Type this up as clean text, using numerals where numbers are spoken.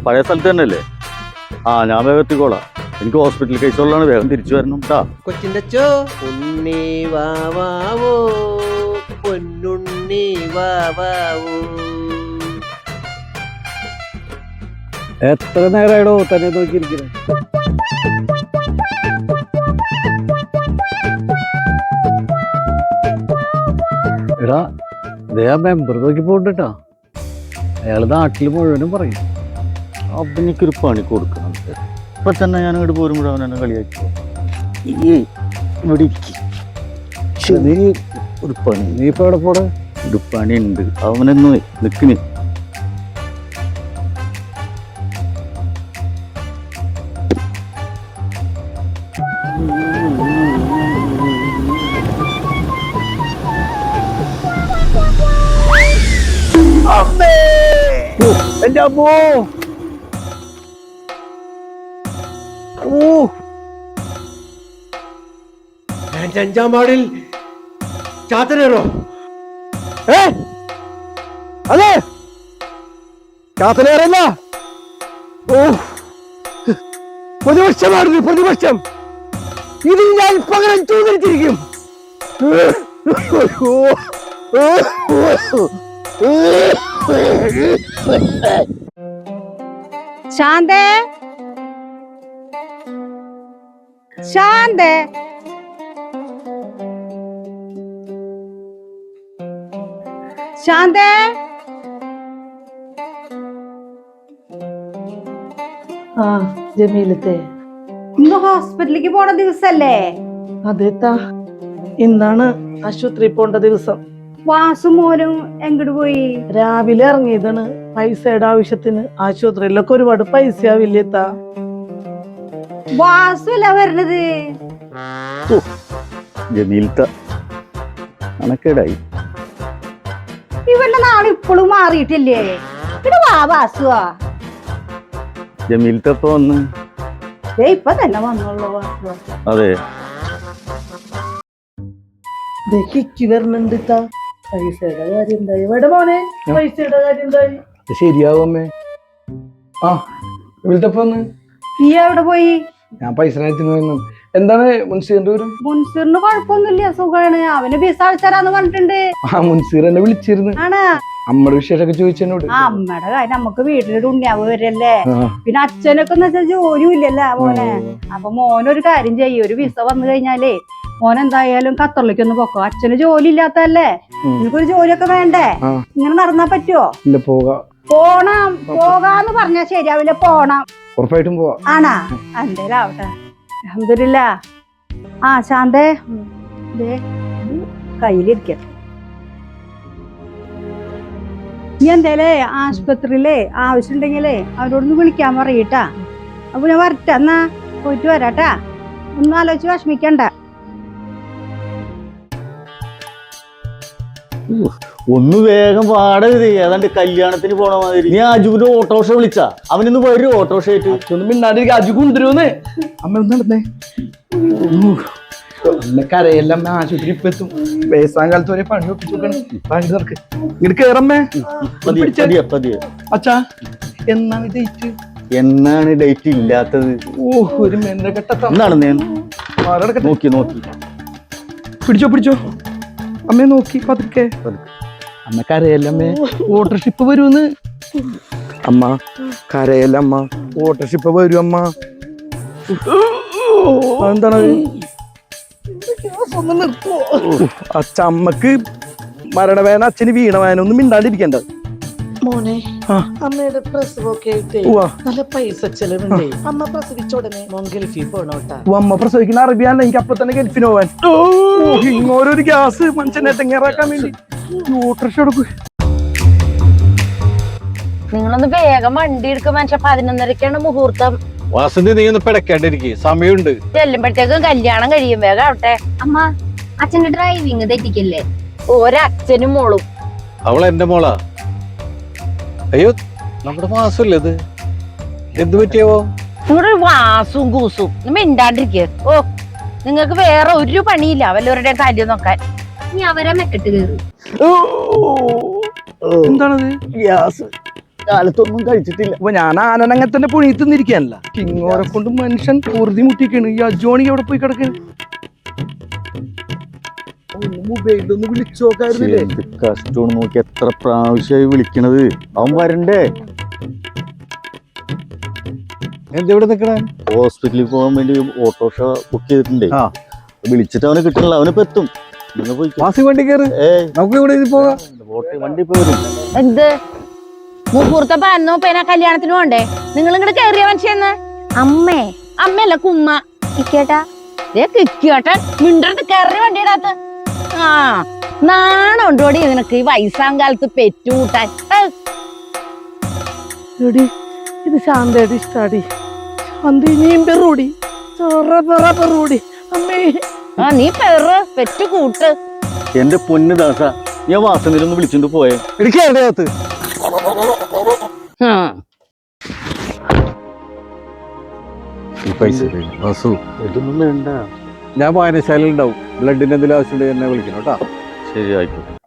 പഴയ സ്ഥലത്ത് തന്നെയല്ലേ? ആ ഞാൻ വേഗം എത്തിക്കോളാം. എനിക്ക് ഹോസ്പിറ്റൽ കേസുകളാണ്, വേഗം തിരിച്ചു വരണം കേട്ടാ. കൊച്ചിന്റെ ഉണ്ണി വാവാവോ പൊന്നുണ്ണി വാവാവോ. എത്ര നേരമായിടോ തന്നെ നോക്കിയിരിക്കുന്നത്? എടാ അതേ ആ മെമ്പർ നോക്കി പോകണ്ടട്ടാ. അയാൾ നാട്ടിൽ മുഴുവനും പറയും. അപ്പം എനിക്കൊരു പണി കൊടുക്കണം. ഇപ്പൊ തന്നെ ഞാൻ ഇങ്ങോട്ട് പോരുമ്പോഴും അവൻ എന്നെ കളിയാക്കി. ഇവിടെ നീ ഒരു പണി, നീ ഇപ്പൊ എവിടെ പോടെ? ഒരു പണി ഉണ്ട്, അവനൊന്ന് നിൽക്കിന്. എന്റെ അമ്മോ, അഞ്ചാം വാർഡിൽ ചാത്തനേറോ? അതെ ചാത്തനേറല്ല. ഓ പ്രതിപക്ഷമായിരുന്നു, പ്രതിപക്ഷം. ഇതിൽ ഞാൻ പകരം ചോദിച്ചിരിക്കും. ശാന്തേ, ശാന്തേ, ശാന്തേ. ആ ജമീലത്തെ, ഇന്ന് ഹോസ്പിറ്റലിലേക്ക് പോണ ദിവസല്ലേ? അതേത്താ, ഇന്നാണ് ആശുപത്രി പോണ്ട ദിവസം. വാസു മോനും എങ്ങോട്ട് പോയി? രാവിലെ ഇറങ്ങിയതാണ് പൈസയുടെ ആവശ്യത്തിന്. ആശുപത്രിയിലൊക്കെ ഒരുപാട് പൈസ ആവില്ലേത്താ. വാസു അല്ല വരണത്. ജമീലത്തെ കണക്കേടായി. ഇവന്റെ നാളെ ഇപ്പോഴും മാറിയിട്ടില്ലേ? ഇവിടെ വാ വാസുവാ. ജമീലത്തെ ഇപ്പൊ വന്ന് ഇപ്പൊ തന്നെ വന്നുള്ളൂ വാസുവാ. അതെ കിക്ക് വരണുണ്ട്. പൈസയുടെ കാര്യം എന്തായി? എവിടെ മോനെ പൈസയുടെ കാര്യം എന്തായി? ശരിയാവുമ്മേ. ആ വിളിച്ചപ്പോ വന്ന്. നീ എവിടെ പോയി? ഞാൻ പൈസ പോയിരുന്നു. എന്താണ് മുൻസീറിന്റെ ഒരു? മുൻസീറിന് കുഴപ്പമൊന്നുമില്ല, സുഖാണ്. അവന് വിസ അയച്ചാരാന്ന് പറഞ്ഞിട്ടുണ്ട്. ആ മുൻസീർ എന്നെ വിളിച്ചിരുന്നു. ആണ് അമ്മയുടെ വിശേഷമൊക്കെ ചോദിച്ചെന്നോട്. അമ്മയുടെ കാര്യം നമുക്ക് വീട്ടിലൊരു ഉണ്ണിയാവ് വരല്ലേ. പിന്നെ അച്ഛനൊക്കെ എന്ന് വെച്ചാൽ ജോലിയും ഇല്ലല്ലോ മോനെ. അപ്പൊ മോനൊരു കാര്യം ചെയ്യും, ഒരു വിസ വന്നു കഴിഞ്ഞാലേ മോൻ എന്തായാലും ഖത്തറിലേക്ക് ഒന്ന് പോക്കോ. അച്ഛന് ജോലി ഇല്ലാത്തല്ലേ, നിനക്കൊരു ജോലിയൊക്കെ വേണ്ടേ? ഇങ്ങനെ നടന്നാ പറ്റുവോ? ഇല്ല, പോകാം. പോണം, പോകാന്ന് പറഞ്ഞാ ശരിയാവില്ല, പോണം. ഉറപ്പായിട്ടും പോവാ. ആണാ? എന്തേലും ആവട്ടെ, അൽഹംദുലില്ലാ. ആ ശാന്തേ, കയ്യിലിരിക്ക. നീ എന്തേലേ ആശുപത്രിയിലേ ആവശ്യം ഉണ്ടെങ്കിലേ അവരോടൊന്ന് വിളിക്കാൻ പറയട്ടാ. അപ്പൊ ഞാൻ വരട്ടെ, എന്നാ പോയിട്ട് വരാട്ടാ. ഒന്നും ആലോചിച്ച് വിഷമിക്കണ്ട. ഒന്ന് വേഗം പാടരുത്, ഏതാണ്ട് കല്യാണത്തിന് പോണ മാതിരി. നീ അജുവിന്റെ ഓട്ടോറിക്ഷ വിളിച്ചാ? അവനൊന്ന് വരും ഓട്ടോറിക്ഷ ആയിട്ട്. ഒന്നും മിണ്ടാണ്ടിരിക്കും, അജു കൊണ്ടുവരുന്നേ. അമ്മ ഒന്ന് നടന്നേ. അമ്മക്കറിയെല്ലാം ആശുപത്രി ഇപ്പൊ എത്തും. വയസ്സാം കാലത്ത് വരെ പണി ഒപ്പിച്ചോക്കണം. നടക്ക്, ഇങ്ങോട്ട് കേറമ്മേ. അച്ഛാ, എന്നാണ് ഡേറ്റ്? എന്നാണ് ഡേറ്റ് ഇല്ലാത്തത്? ഓഹ്, ഒരു മെന്നക്കെട്ട നോക്കി നോക്കി പിടിച്ചോ പിടിച്ചോ. അമ്മയെ നോക്കി പതുക്കെ. അമ്മ കരയല്ലമ്മേ, ഓട്ടോഷിപ്പ് വരുമെന്ന്. അമ്മ കരയല്ല അമ്മ, ഓട്ടോഷിപ്പ് വരും അമ്മ. എന്താണ് അച്ഛമ്മക്ക് മരണവേദന, അച്ഛന് വീണവേദന. ഒന്നും മിണ്ടാണ്ടിരിക്കണ്ട മോനെ. അമ്മയുടെ പ്രസവമൊക്കെ ആയിട്ട് നല്ല പൈസ ചെലവുണ്ട്. അമ്മ പ്രസവിച്ച ഉടനെ മോൻ ഗൾഫിൽ പോണോട്ടാ. അമ്മ പ്രസവിക്കുന്ന അറിയാല്ല, എനിക്ക് അപ്പൊ തന്നെ ഗൾഫിന് പോവാൻ. ഇങ്ങോരൊരു ഗ്യാസ് മനുഷ്യനെ തെങ്ങേറാക്കാൻ വേണ്ടി ഓട്ടോറിക്ഷ കൊടുക്കും. നിങ്ങളൊന്ന് വേഗം വണ്ടി എടുക്കും മനുഷ്യ. 11:30ക്കാണ് മുഹൂർത്തം. വാസന്തി, നീ ഒന്ന് പിടക്കേണ്ടിരിക്കും, സമയമുണ്ട്. ചെല്ലുമ്പോഴത്തേക്കും കല്യാണം കഴിയും, വേഗം ആവട്ടെ. അമ്മ, അച്ഛന്റെ ഡ്രൈവിംഗ് തെറ്റിക്കല്ലേ? ഒരച്ഛനും മോളും. അവൾ എന്റെ മോളാ. അയ്യോ, നമ്മുടെ വാസല്ലേ ഇത്? എന്ത് പറ്റിയാവോ? നിങ്ങളുടെ വാസും കൂസും മിണ്ടാണ്ടിരിക്കുക. ഓ, നിങ്ങൾക്ക് വേറെ ഒരു പണിയില്ല വല്ലവരുടെയും കാര്യം നോക്കാൻ. നീ അവരെ മെക്കിട്ട് കയറി. എന്താണത്? ഗ്യാസ്. കാലത്തൊന്നും കഴിച്ചിട്ടില്ല. അപ്പൊ ഞാൻ ആനനങ്ങനെ തന്നെ പുഴി തിന്നിരിക്കാനല്ല. കിങ്ങോരെ കൊണ്ട് മനുഷ്യൻ പൊറുതി മുട്ടിക്കാണ്. ഈ അജോണി എവിടെ പോയി കിടക്കാണ്? മൊബൈലൊന്ന് വിളിച്ചോക്കായിരുന്നില്ലേ? എന്ത് കഷ്ടമാണ് നോക്കി, എത്ര പ്രാവശ്യമായി വിളിക്കണത്. അവൻ വരണ്ടേ? എന്തെവിടെ നിക്കണേ? ഹോസ്പിറ്റലിൽ പോകാൻ വേണ്ടി ഓട്ടോറിക്ഷ ബുക്ക് ചെയ്തിട്ടുണ്ടേ. ആ. വിളിച്ചിട്ട് അവനെ കിട്ടണില്ല. അവനിപ്പോ എത്തും. നിങ്ങൾ പോയി. മാസി വണ്ടി കയറി, നമുക്ക് ഇവിടെ പോകാം. വണ്ടി ഇപ്പൊ വരും. എന്ത് മുഹൂർത്ത പന്നോ പേന കല്യാണത്തിന് പോണ്ടേ? നിങ്ങൾ ഇങ്ങോട്ട് കയറിയ മനുഷ്യന്ന്. അമ്മേ അമ്മയല്ല കുമ്മ. ഇക്കേട്ടാ കിക്കിയോട്ടെ മിണ്ടടുത്ത് കയറി വണ്ടിയിടാത്ത. ആ നാണുണ്ടോടി നിനക്ക് ഈ വയസ്സാം കാലത്ത് പെറ്റുകൂട്ടാൻ? എടി ഇത് ശാന്തയുടെ ഇഷ്ടാടി. ശാന്തി നീയും പെറൂടി പെറൂടി. അമ്മേ ആ നീ പെറ്റു കൂട്ട്. എന്റെ പൊന്ന് ദാസ, ഞാൻ വാസനിലൊന്ന് വിളിച്ചിട്ട് പോയേ. ഇടിക്കാരുടെ അകത്ത് ഈ പൈസ വാസു, ഇതൊന്നും വേണ്ട. ഞാൻ വായനശാലയിൽ ഉണ്ടാവും. ബ്ലഡിന് എന്തെങ്കിലും ആവശ്യമുണ്ടെങ്കിൽ എന്നെ വിളിക്കണം കേട്ടോ. ശരി, ആയിക്കോട്ടെ.